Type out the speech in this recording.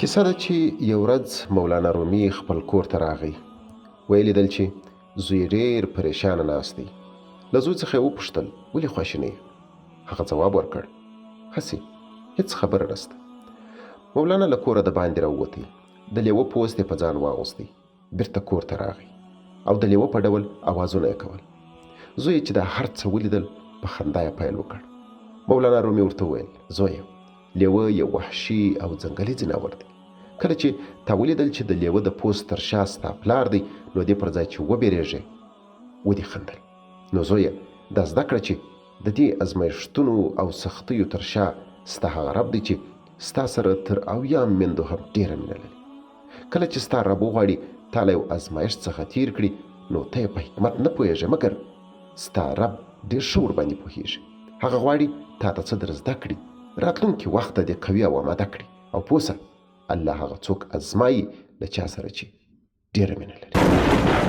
کیسه ده چې یو ورځ مولانا رومي خپل کور ته راغی. ویې لیدل چې زوی ډېر پریشانه ناست دی. له زوی څخه یې وپوښتل ولې خواشینی یې؟ هغه ځواب ورکړ هسې هېڅ خبره نشته. مولانا له کوره د باندې راووتی. د لیوه پوست یې په ځان واغوستی. بیرته کور ته راغی او د لیوه په ډول اوازونه یې کول. زوی چې دا هر څه ولیدل په خندا یې پیل وکړ. مولانا رومي ورته وویل زویه، لیوه یو وحشي او ځنګلي ځناور دی. کله چې تا ولیدل چې د لیوه د پوست تر شا ستا پلار دی نو دې پر ځای چې وبېرېږې ودې خندل. نو زویه، دا زده کړه چې د دې ازمایښتونو او سختیو تر شا ستا هغه رب دی چې ستا سره تر 80 میندو هم ډېره مینه لري. کله چې ستا رب وغواړي تا له یو ازمایښت څخه تیر کړي نو ته یې په حکمت نه پوهېږې، مګر ستا رب ډېر ښه ورباندې پوهېږي. هغه غواړي تا ته څه در زده کړي، راتلونکي وخت ته دې قوي او آماده کړي. او پوه سه، الله هغه څوک ازمایي له چا سره چې ډېره مینه لري.